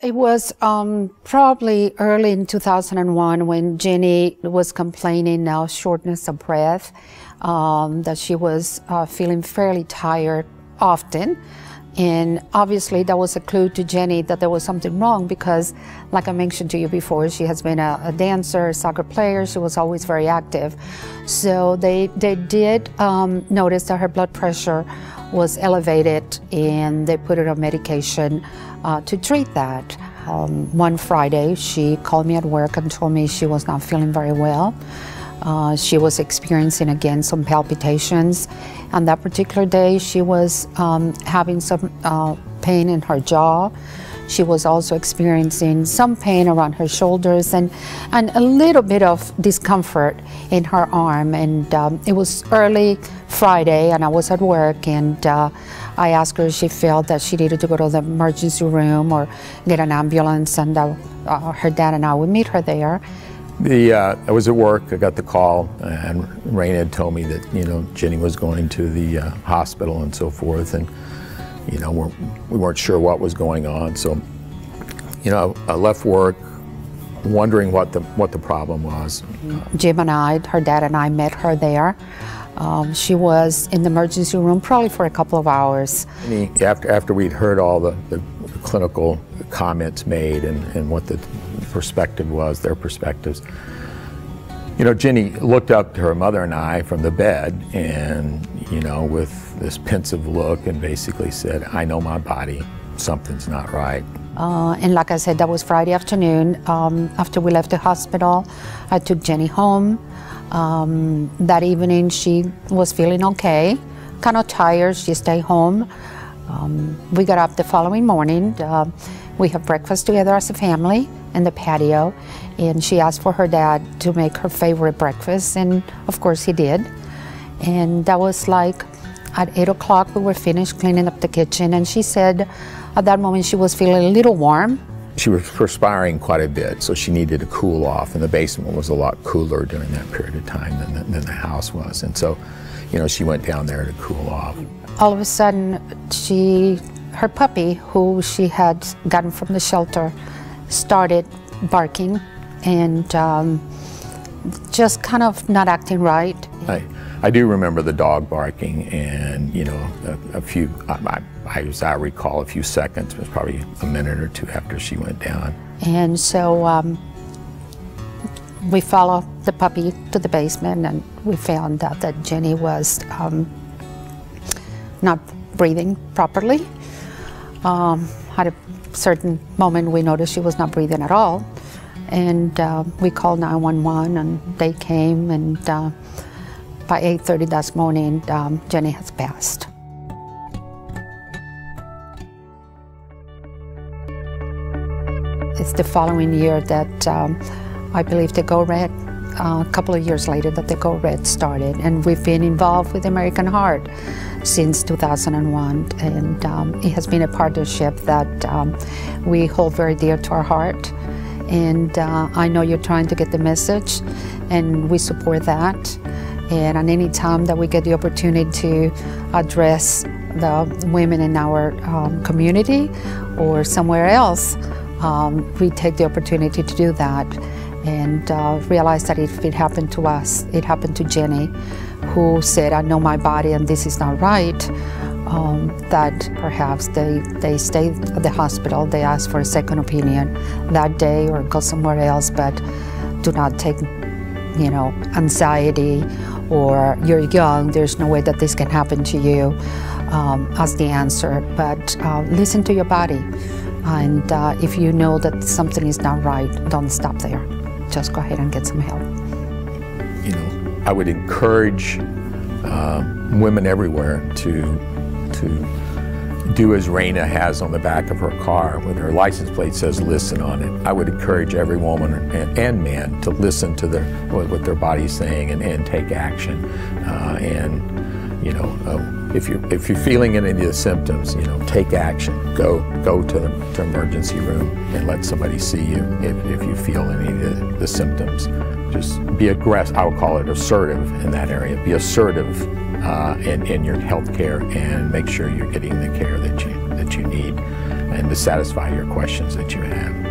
It was probably early in 2001 when Jenny was complaining of shortness of breath, that she was feeling fairly tired often. And obviously that was a clue to Jenny that there was something wrong because, like I mentioned to you before, she has been a dancer, a soccer player. She was always very active. So they did notice that her blood pressure was elevated, and they put her on medication to treat that. One Friday, she called me at work and told me she was not feeling very well. She was experiencing again some palpitations. On that particular day, she was having some pain in her jaw. She was also experiencing some pain around her shoulders and a little bit of discomfort in her arm. And it was early Friday, and I was at work, and I asked her if she felt that she needed to go to the emergency room or get an ambulance, and her dad and I would meet her there. I was at work, I got the call, and Reyna had told me that, Jenny was going to the hospital and so forth, and, we weren't sure what was going on. So, I left work wondering what the problem was. Jim and I, her dad and I, met her there. She was in the emergency room probably for a couple of hours. After we'd heard all the clinical comments made and what the perspective was, their perspectives, Jenny looked up to her mother and I from the bed and, with this pensive look, and basically said, "I know my body, something's not right." And like I said, that was Friday afternoon. After we left the hospital, I took Jenny home. That evening she was feeling okay, kind of tired. She stayed home. We got up the following morning. We had breakfast together as a family in the patio, and she asked for her dad to make her favorite breakfast, and of course he did. And that was like at 8 o'clock we were finished cleaning up the kitchen, and she said at that moment she was feeling a little warm. She was perspiring quite a bit, so she needed to cool off, and the basement was a lot cooler during that period of time than the house was. And so, she went down there to cool off. All of a sudden, her puppy, who she had gotten from the shelter, started barking and just kind of not acting right. I do remember the dog barking, and as I recall, a few seconds, it was probably a minute or two after she went down. And so we followed the puppy to the basement, and we found out that Jenny was not breathing properly. At a certain moment we noticed she was not breathing at all, and we called 911, and they came, and by 8:30 that morning, Jenny has passed. It's the following year that I believe the Go Red, a couple of years later, that the Go Red started, and we've been involved with American Heart since 2001, and it has been a partnership that we hold very dear to our heart. And I know you're trying to get the message, and we support that. And at any time that we get the opportunity to address the women in our community or somewhere else, we take the opportunity to do that, and realize that if it happened to us, it happened to Jenny, who said, "I know my body and this is not right," that perhaps they stayed at the hospital, they asked for a second opinion that day or go somewhere else, but do not take, anxiety or "you're young, there's no way that this can happen to you" as the answer, but listen to your body. And if you know that something is not right, don't stop there. Just go ahead and get some help. I would encourage women everywhere to do as Reyna has on the back of her car, with her license plate says "listen" on it. I would encourage every woman and man to listen to what their body's saying and take action. If you're feeling any of the symptoms, take action. Go to the emergency room and let somebody see you if you feel any of the symptoms. Just be aggressive. I would call it assertive in that area. Be assertive in your health care, and make sure you're getting the care that you need. And satisfy your questions that you have.